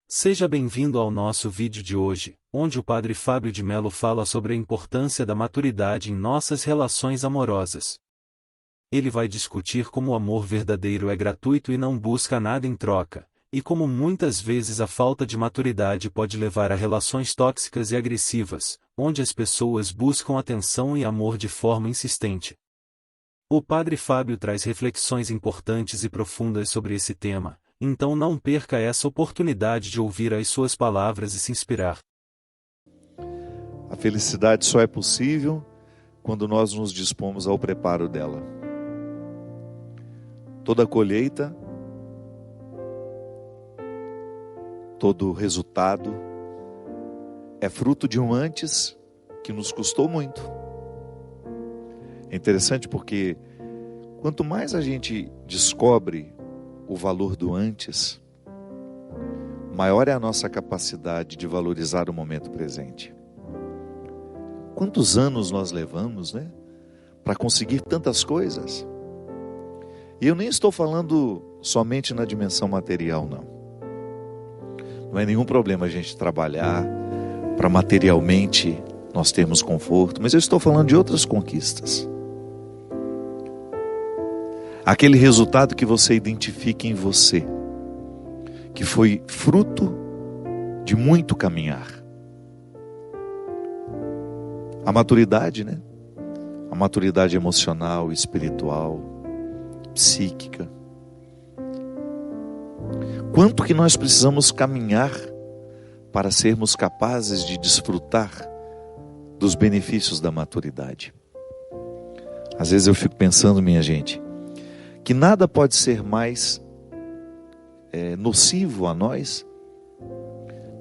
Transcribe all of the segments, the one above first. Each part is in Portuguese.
Seja bem-vindo ao nosso vídeo de hoje, onde o Padre Fábio de Mello fala sobre a importância da maturidade em nossas relações amorosas. Ele vai discutir como o amor verdadeiro é gratuito e não busca nada em troca, e como muitas vezes a falta de maturidade pode levar a relações tóxicas e agressivas, onde as pessoas buscam atenção e amor de forma insistente. O Padre Fábio traz reflexões importantes e profundas sobre esse tema. Então não perca essa oportunidade de ouvir as suas palavras e se inspirar. A felicidade só é possível quando nós nos dispomos ao preparo dela. Toda colheita, todo resultado é fruto de um antes que nos custou muito. É interessante porque quanto mais a gente descobre o valor do antes, maior é a nossa capacidade de valorizar o momento presente. Quantos anos nós levamos, para conseguir tantas coisas? E eu nem estou falando somente na dimensão material, não. Não é nenhum problema a gente trabalhar para materialmente nós termos conforto, mas eu estou falando de outras conquistas. Aquele resultado que você identifica em você, que foi fruto de muito caminhar. A maturidade, A maturidade emocional, espiritual, psíquica. Quanto que nós precisamos caminhar para sermos capazes de desfrutar dos benefícios da maturidade? Às vezes eu fico pensando, minha gente, que nada pode ser mais nocivo a nós,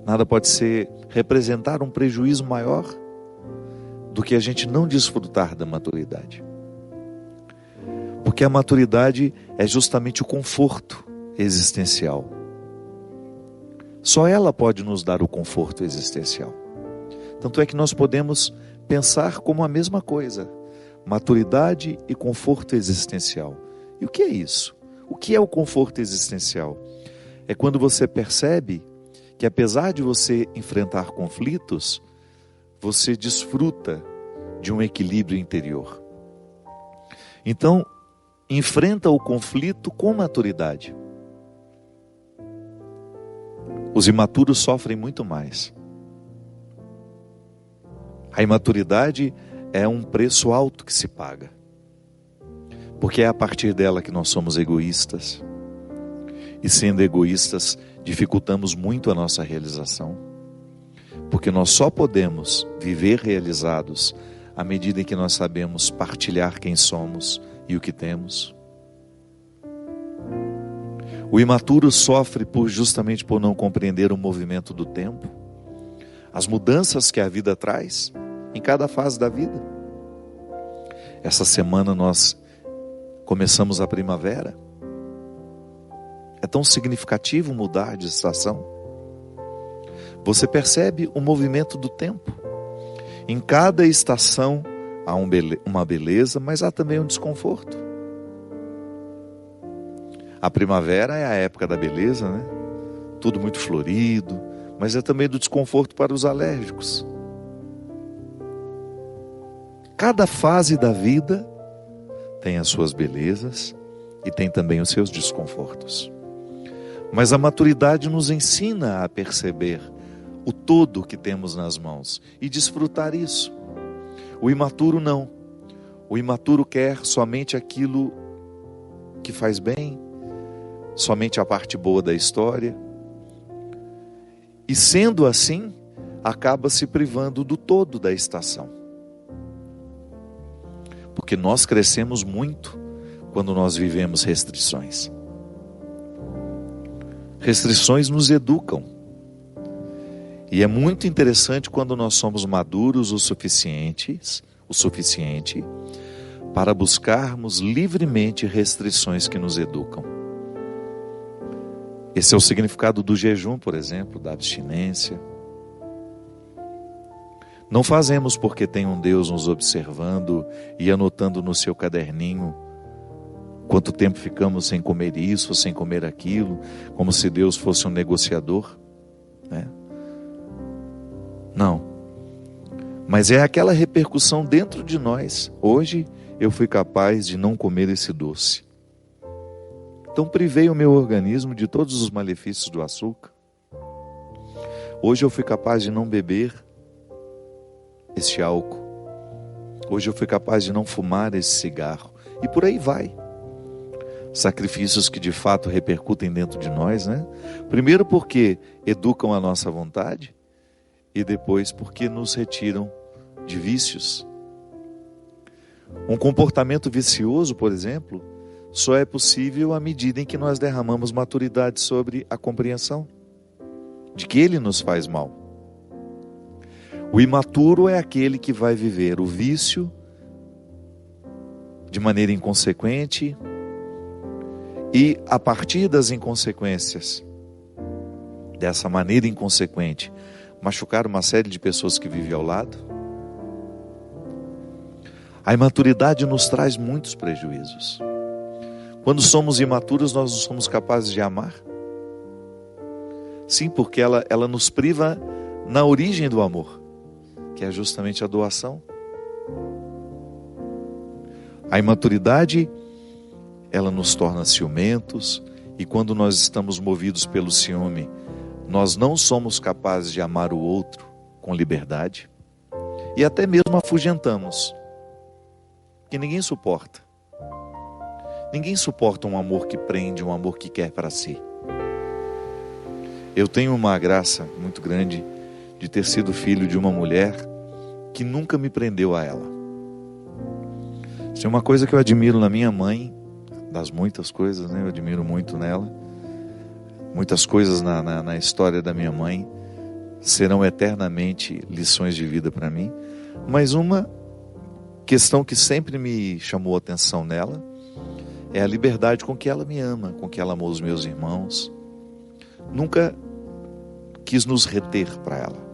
nada pode representar um prejuízo maior do que a gente não desfrutar da maturidade. Porque a maturidade é justamente o conforto existencial. Só ela pode nos dar o conforto existencial. Tanto é que nós podemos pensar como a mesma coisa: maturidade e conforto existencial. E o que é isso? O que é o conforto existencial? É quando você percebe que, apesar de você enfrentar conflitos, você desfruta de um equilíbrio interior. Então, enfrenta o conflito com maturidade. Os imaturos sofrem muito mais. A imaturidade é um preço alto que se paga. Porque é a partir dela que nós somos egoístas. E sendo egoístas, dificultamos muito a nossa realização. Porque nós só podemos viver realizados à medida em que nós sabemos partilhar quem somos e o que temos. O imaturo sofre justamente por não compreender o movimento do tempo, as mudanças que a vida traz em cada fase da vida. Essa semana nós começamos a primavera. É tão significativo mudar de estação. Você percebe o movimento do tempo. Em cada estação há uma beleza, mas há também um desconforto. A primavera é a época da beleza, Tudo muito florido, mas é também do desconforto para os alérgicos. Cada fase da vida tem as suas belezas e tem também os seus desconfortos. Mas a maturidade nos ensina a perceber o todo que temos nas mãos e desfrutar isso. O imaturo não. O imaturo quer somente aquilo que faz bem, somente a parte boa da história. E sendo assim, acaba se privando do todo da estação. Porque nós crescemos muito quando nós vivemos restrições. Restrições nos educam. E é muito interessante quando nós somos maduros o suficiente para buscarmos livremente restrições que nos educam. Esse é o significado do jejum, por exemplo, da abstinência. Não fazemos porque tem um Deus nos observando e anotando no seu caderninho quanto tempo ficamos sem comer isso, sem comer aquilo, como se Deus fosse um negociador. né? Não. Mas é aquela repercussão dentro de nós. Hoje eu fui capaz de não comer esse doce. Então privei o meu organismo de todos os malefícios do açúcar. Hoje eu fui capaz de não beber este álcool. Hoje eu fui capaz de não fumar esse cigarro. E por aí vai. Sacrifícios que de fato repercutem dentro de nós, né? Primeiro porque educam a nossa vontade e depois porque nos retiram de vícios. Um comportamento vicioso, por exemplo, só é possível à medida em que nós derramamos maturidade sobre a compreensão de que ele nos faz mal. O imaturo é aquele que vai viver o vício de maneira inconsequente e, a partir das inconsequências, dessa maneira inconsequente, machucar uma série de pessoas que vivem ao lado. A imaturidade nos traz muitos prejuízos. Quando somos imaturos, nós não somos capazes de amar. Sim, porque ela nos priva na origem do amor, que é justamente a doação. A imaturidade, ela nos torna ciumentos, e quando nós estamos movidos pelo ciúme, nós não somos capazes de amar o outro com liberdade, e até mesmo afugentamos, que ninguém suporta. Ninguém suporta um amor que prende, um amor que quer para si. Eu tenho uma graça muito grande de ter sido filho de uma mulher que nunca me prendeu a ela. Isso é uma coisa que eu admiro na minha mãe, das muitas coisas, né? Eu admiro muito nela. Muitas coisas na história da minha mãe serão eternamente lições de vida para mim. Mas uma questão que sempre me chamou a atenção nela é a liberdade com que ela me ama, com que ela amou os meus irmãos. Nunca quis nos reter para ela.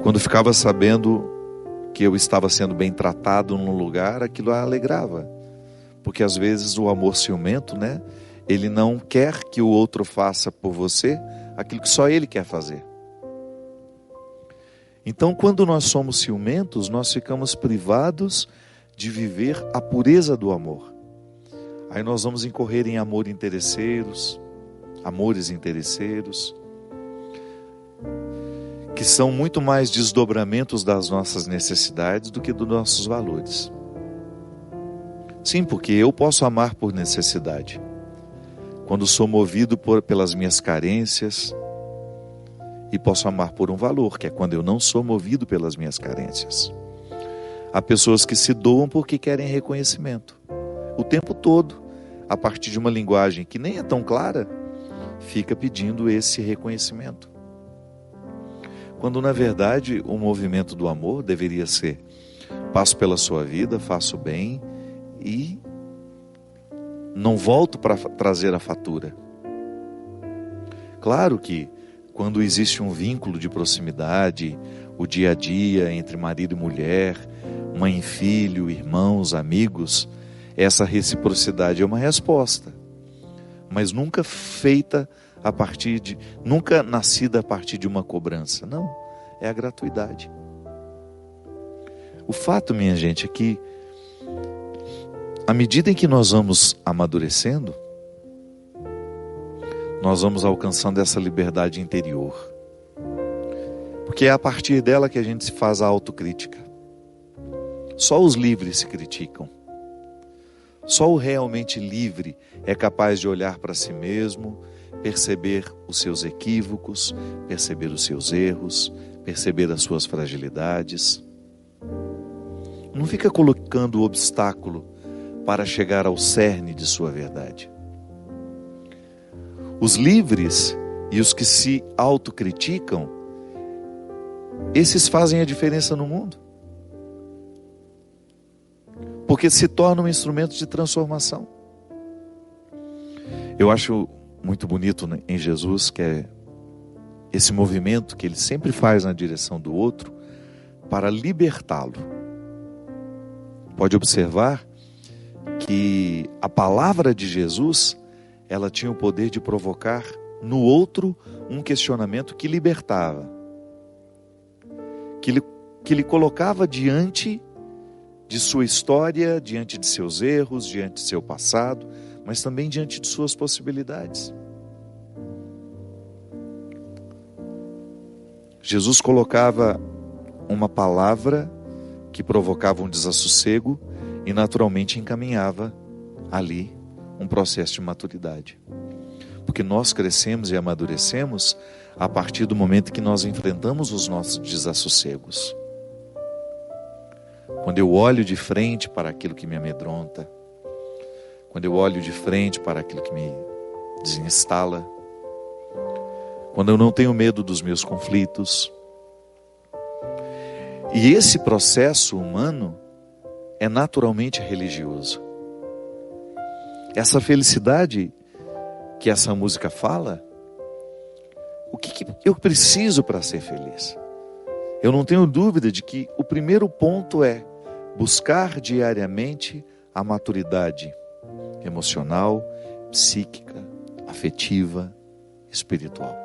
Quando ficava sabendo que eu estava sendo bem tratado num lugar, aquilo a alegrava. Porque às vezes o amor ciumento, né? Ele não quer que o outro faça por você aquilo que só ele quer fazer. Então, quando nós somos ciumentos, nós ficamos privados de viver a pureza do amor. Aí nós vamos incorrer em amores interesseiros, que são muito mais desdobramentos das nossas necessidades do que dos nossos valores. Sim, porque eu posso amar por necessidade. Quando sou movido pelas minhas carências, e posso amar por um valor, que é quando eu não sou movido pelas minhas carências. Há pessoas que se doam porque querem reconhecimento. O tempo todo, a partir de uma linguagem que nem é tão clara, fica pedindo esse reconhecimento. Quando na verdade o movimento do amor deveria ser: passo pela sua vida, faço bem e não volto para trazer a fatura. Claro que quando existe um vínculo de proximidade, o dia a dia entre marido e mulher, mãe e filho, irmãos, amigos, essa reciprocidade é uma resposta, mas nunca feita nunca nascida a partir de uma cobrança. Não, é a gratuidade. O fato, minha gente, é que à medida em que nós vamos amadurecendo, nós vamos alcançando essa liberdade interior. Porque é a partir dela que a gente se faz a autocrítica. Só os livres se criticam. Só o realmente livre é capaz de olhar para si mesmo, perceber os seus equívocos, perceber os seus erros, perceber as suas fragilidades. Não fica colocando obstáculo para chegar ao cerne de sua verdade. Os livres e os que se autocriticam, esses fazem a diferença no mundo. Porque se tornam instrumentos de transformação. Eu acho muito bonito em Jesus, que é esse movimento que ele sempre faz na direção do outro para libertá-lo. Pode observar que a palavra de Jesus, ela tinha o poder de provocar no outro um questionamento que libertava, que lhe colocava diante de sua história, diante de seus erros, diante de seu passado, mas também diante de suas possibilidades. Jesus colocava uma palavra que provocava um desassossego e naturalmente encaminhava ali um processo de maturidade. Porque nós crescemos e amadurecemos a partir do momento que nós enfrentamos os nossos desassossegos. Quando eu olho de frente para aquilo que me amedronta, quando eu olho de frente para aquilo que me desinstala, quando eu não tenho medo dos meus conflitos. E esse processo humano é naturalmente religioso. Essa felicidade que essa música fala, o que eu preciso para ser feliz? Eu não tenho dúvida de que o primeiro ponto é buscar diariamente a maturidade emocional, psíquica, afetiva, espiritual.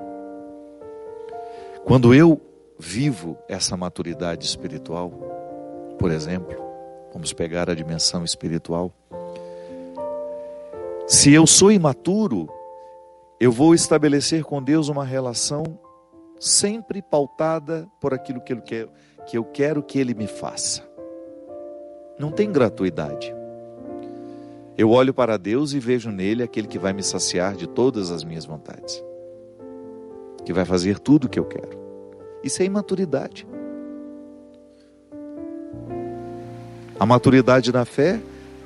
Quando eu vivo essa maturidade espiritual, por exemplo, vamos pegar a dimensão espiritual. Se eu sou imaturo, eu vou estabelecer com Deus uma relação sempre pautada por aquilo que eu quero que Ele me faça. Não tem gratuidade. Eu olho para Deus e vejo nele aquele que vai me saciar de todas as minhas vontades, que vai fazer tudo o que eu quero. Isso é imaturidade. A maturidade da fé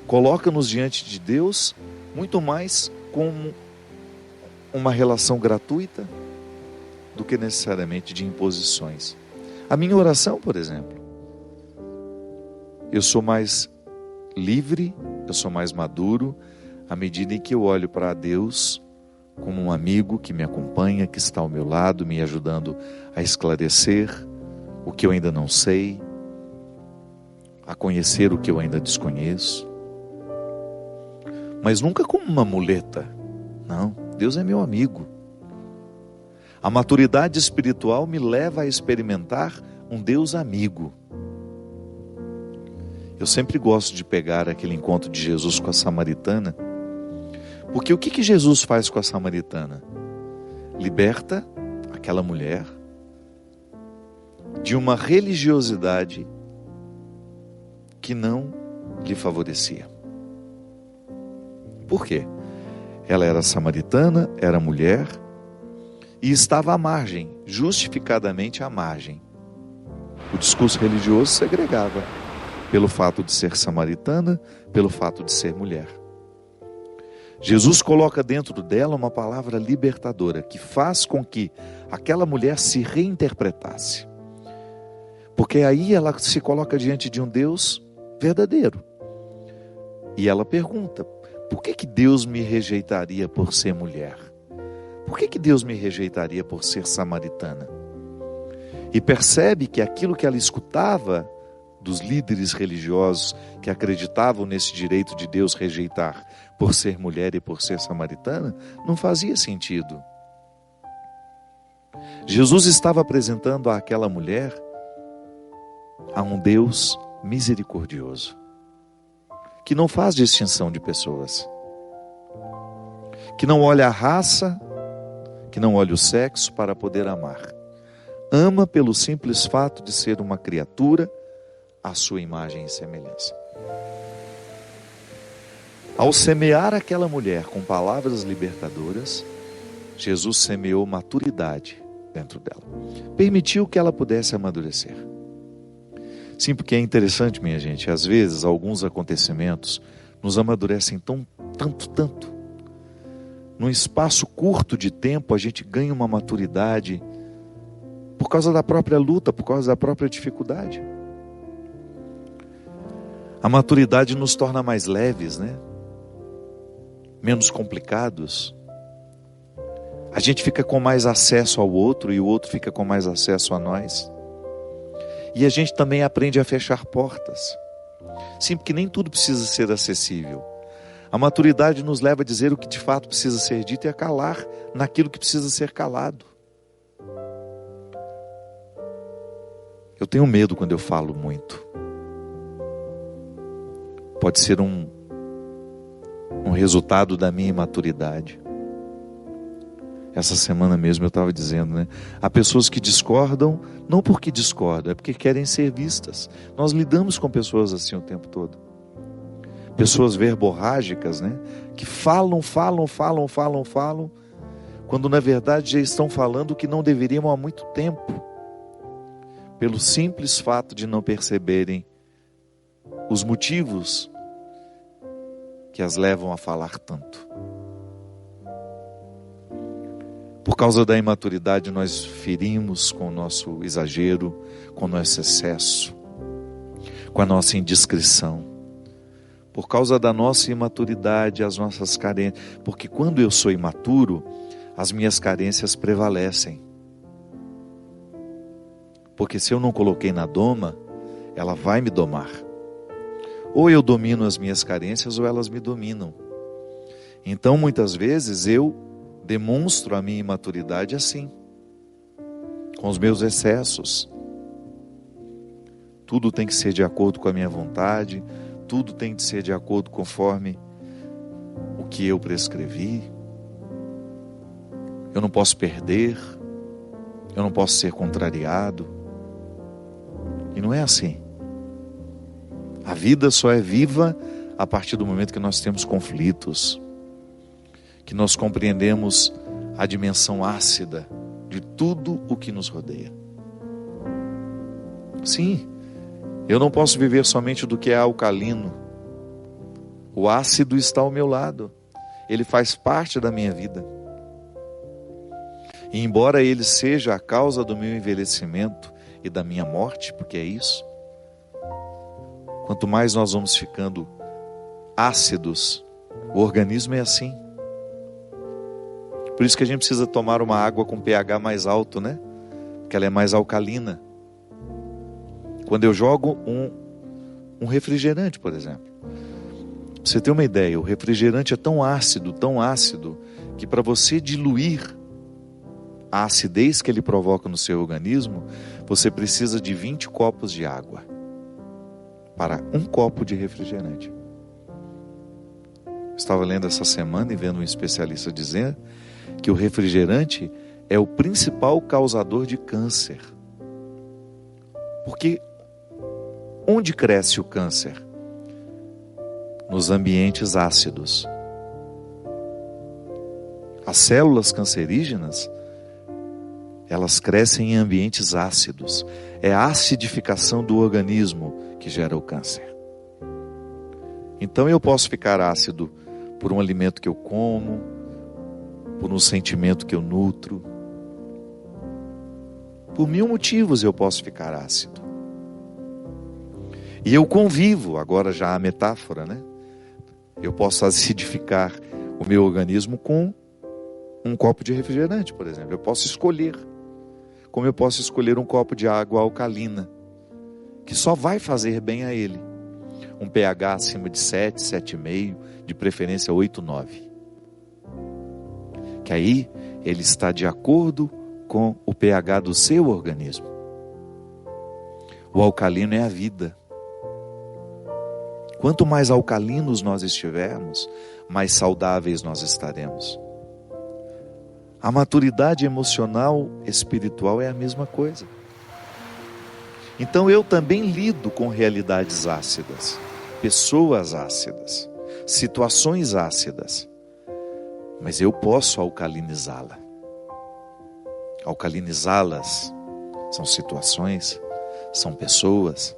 coloca-nos diante de Deus muito mais como uma relação gratuita do que necessariamente de imposições. A minha oração, por exemplo, eu sou mais livre, eu sou mais maduro à medida em que eu olho para Deus como um amigo que me acompanha, que está ao meu lado, me ajudando a esclarecer o que eu ainda não sei, a conhecer o que eu ainda desconheço. Mas nunca como uma muleta. Não, Deus é meu amigo. A maturidade espiritual me leva a experimentar um Deus amigo. Eu sempre gosto de pegar aquele encontro de Jesus com a samaritana, porque o que Jesus faz com a samaritana? Liberta aquela mulher de uma religiosidade que não lhe favorecia. Por quê? Ela era samaritana, era mulher e estava à margem, justificadamente à margem. O discurso religioso segregava pelo fato de ser samaritana, pelo fato de ser mulher. Jesus coloca dentro dela uma palavra libertadora que faz com que aquela mulher se reinterpretasse. Porque aí ela se coloca diante de um Deus verdadeiro. E ela pergunta: por que Deus me rejeitaria por ser mulher? Por que Deus me rejeitaria por ser samaritana? E percebe que aquilo que ela escutava dos líderes religiosos que acreditavam nesse direito de Deus rejeitar por ser mulher e por ser samaritana, não fazia sentido. Jesus estava apresentando àquela mulher a um Deus misericordioso, que não faz distinção de pessoas, que não olha a raça, que não olha o sexo para poder amar. Ama pelo simples fato de ser uma criatura à sua imagem e semelhança. Ao semear aquela mulher com palavras libertadoras, Jesus semeou maturidade dentro dela. Permitiu que ela pudesse amadurecer. Sim, porque é interessante, minha gente, às vezes alguns acontecimentos nos amadurecem tanto. Num espaço curto de tempo a gente ganha uma maturidade por causa da própria luta, por causa da própria dificuldade. A maturidade nos torna mais leves, né? Menos complicados. A gente fica com mais acesso ao outro e o outro fica com mais acesso a nós. E a gente também aprende a fechar portas. Sim, porque nem tudo precisa ser acessível. A maturidade nos leva a dizer o que de fato precisa ser dito e a calar naquilo que precisa ser calado. Eu tenho medo quando eu falo muito. Pode ser um resultado da minha imaturidade. Essa semana mesmo eu estava dizendo, né? Há pessoas que discordam, não porque discordam, é porque querem ser vistas. Nós lidamos com pessoas assim o tempo todo. Pessoas verborrágicas, né? Que falam, quando na verdade já estão falando o que não deveriam há muito tempo. Pelo simples fato de não perceberem os motivos que as levam a falar tanto. Por causa da imaturidade, nós ferimos com o nosso exagero, com o nosso excesso, com a nossa indiscrição. Por causa da nossa imaturidade, as nossas carências. Porque quando eu sou imaturo, as minhas carências prevalecem. Porque se eu não coloquei na doma, ela vai me domar. Ou eu domino as minhas carências, ou elas me dominam. Então, muitas vezes, eu demonstro a minha imaturidade assim, com os meus excessos. Tudo tem que ser de acordo com a minha vontade, tudo tem que ser de acordo conforme o que eu prescrevi. Eu não posso perder, eu não posso ser contrariado. E não é assim. A vida só é viva a partir do momento que nós temos conflitos, que nós compreendemos a dimensão ácida de tudo o que nos rodeia. Sim, eu não posso viver somente do que é alcalino. O ácido está ao meu lado, ele faz parte da minha vida. E embora ele seja a causa do meu envelhecimento e da minha morte, porque é isso, quanto mais nós vamos ficando ácidos, o organismo é assim. Por isso que a gente precisa tomar uma água com pH mais alto, né? Porque ela é mais alcalina. Quando eu jogo um refrigerante, por exemplo. Pra você ter uma ideia, o refrigerante é tão ácido, que para você diluir a acidez que ele provoca no seu organismo, você precisa de 20 copos de água para um copo de refrigerante. Estava lendo essa semana e vendo um especialista dizer que o refrigerante é o principal causador de câncer. Porque onde cresce o câncer? Nos ambientes ácidos. As células cancerígenas, elas crescem em ambientes ácidos. É a acidificação do organismo que gera o câncer. Então eu posso ficar ácido por um alimento que eu como, por um sentimento que eu nutro. Por 1000 motivos eu posso ficar ácido. E eu convivo, agora já a metáfora, né? Eu posso acidificar o meu organismo com um copo de refrigerante, por exemplo. Eu posso escolher. Como eu posso escolher um copo de água alcalina, que só vai fazer bem a ele. Um pH acima de 7, 7,5, de preferência 8, 9. Que aí ele está de acordo com o pH do seu organismo. O alcalino é a vida. Quanto mais alcalinos nós estivermos, mais saudáveis nós estaremos. A maturidade emocional, espiritual é a mesma coisa. Então eu também lido com realidades ácidas, pessoas ácidas, situações ácidas. Mas eu posso alcalinizá-la. Alcalinizá-las são situações, são pessoas.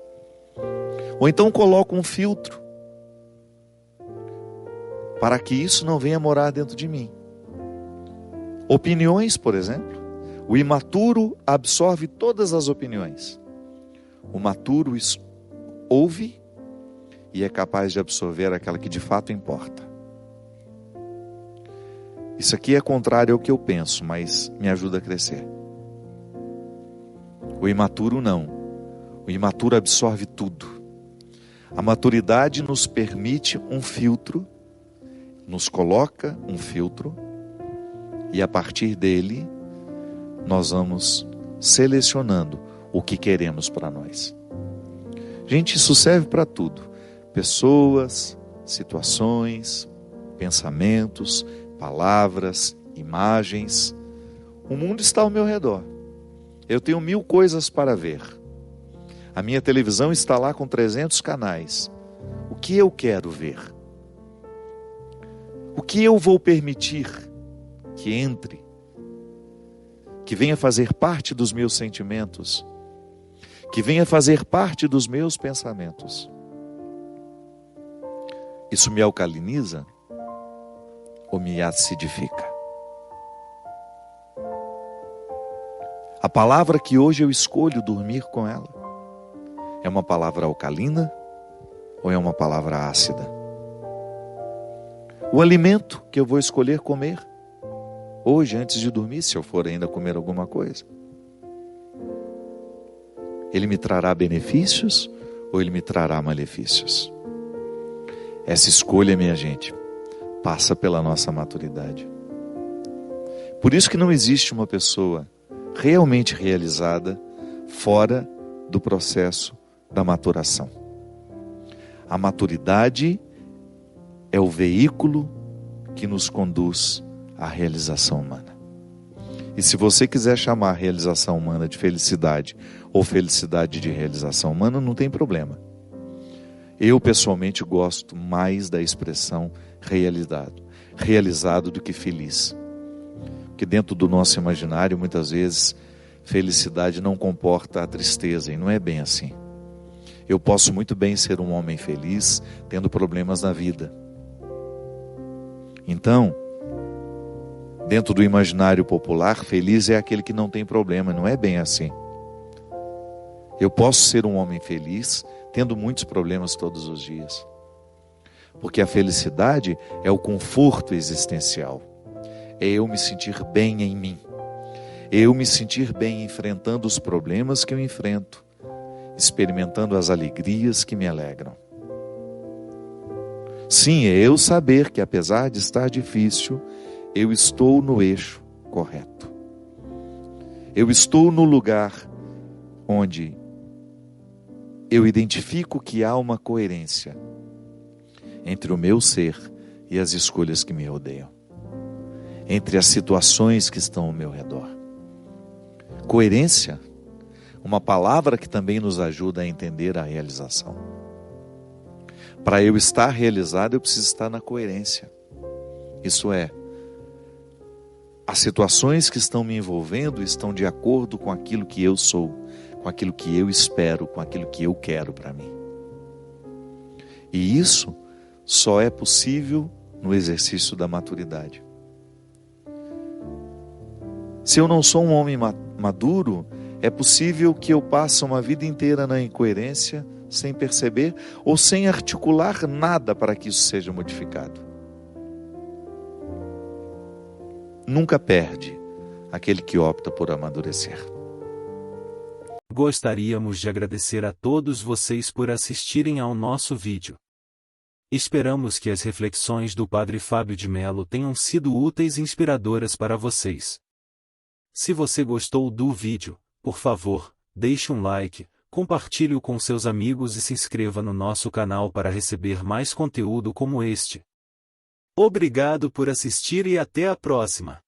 Ou então coloco um filtro para que isso não venha morar dentro de mim. Opiniões, por exemplo. O imaturo absorve todas as opiniões. O maturo ouve e é capaz de absorver aquela que de fato importa. Isso aqui é contrário ao que eu penso, mas me ajuda a crescer. O imaturo não. O imaturo absorve tudo. A maturidade nos permite um filtro, nos coloca um filtro, E a partir dele, nós vamos selecionando o que queremos para nós. Gente, isso serve para tudo. Pessoas, situações, pensamentos, palavras, imagens. O mundo está ao meu redor. Eu tenho 1000 coisas para ver. A minha televisão está lá com 300 canais. O que eu quero ver? O que eu vou permitir que entre? Que venha fazer parte dos meus sentimentos? Que venha fazer parte dos meus pensamentos? Isso me alcaliniza ou me acidifica? A palavra que hoje eu escolho dormir com ela é uma palavra alcalina ou é uma palavra ácida? O alimento que eu vou escolher comer hoje, antes de dormir, se eu for ainda comer alguma coisa, ele me trará benefícios ou ele me trará malefícios? Essa escolha, minha gente, passa pela nossa maturidade. Por isso que não existe uma pessoa realmente realizada fora do processo da maturação. A maturidade é o veículo que nos conduz à realização humana. E se você quiser chamar a realização humana de felicidade ou felicidade de realização humana, não tem problema. Eu pessoalmente gosto mais da expressão realizado do que feliz. Porque dentro do nosso imaginário, muitas vezes, felicidade não comporta a tristeza, e não é bem assim. Eu posso muito bem ser um homem feliz, tendo problemas na vida. Então, dentro do imaginário popular, feliz é aquele que não tem problema, não é bem assim. Eu posso ser um homem feliz, tendo muitos problemas todos os dias. Porque a felicidade é o conforto existencial. É eu me sentir bem em mim. É eu me sentir bem enfrentando os problemas que eu enfrento, experimentando as alegrias que me alegram. Sim, é eu saber que apesar de estar difícil, eu estou no eixo correto. Eu estou no lugar onde eu identifico que há uma coerência entre o meu ser e as escolhas que me rodeiam, entre as situações que estão ao meu redor. Coerência, uma palavra que também nos ajuda a entender a realização. Para eu estar realizado, eu preciso estar na coerência. Isso é, as situações que estão me envolvendo estão de acordo com aquilo que eu sou, com aquilo que eu espero, com aquilo que eu quero para mim. E isso só é possível no exercício da maturidade. Se eu não sou um homem maduro, é possível que eu passe uma vida inteira na incoerência, sem perceber ou sem articular nada para que isso seja modificado. Nunca perde aquele que opta por amadurecer. Gostaríamos de agradecer a todos vocês por assistirem ao nosso vídeo. Esperamos que as reflexões do Padre Fábio de Mello tenham sido úteis e inspiradoras para vocês. Se você gostou do vídeo, por favor, deixe um like, compartilhe-o com seus amigos e se inscreva no nosso canal para receber mais conteúdo como este. Obrigado por assistir e até a próxima!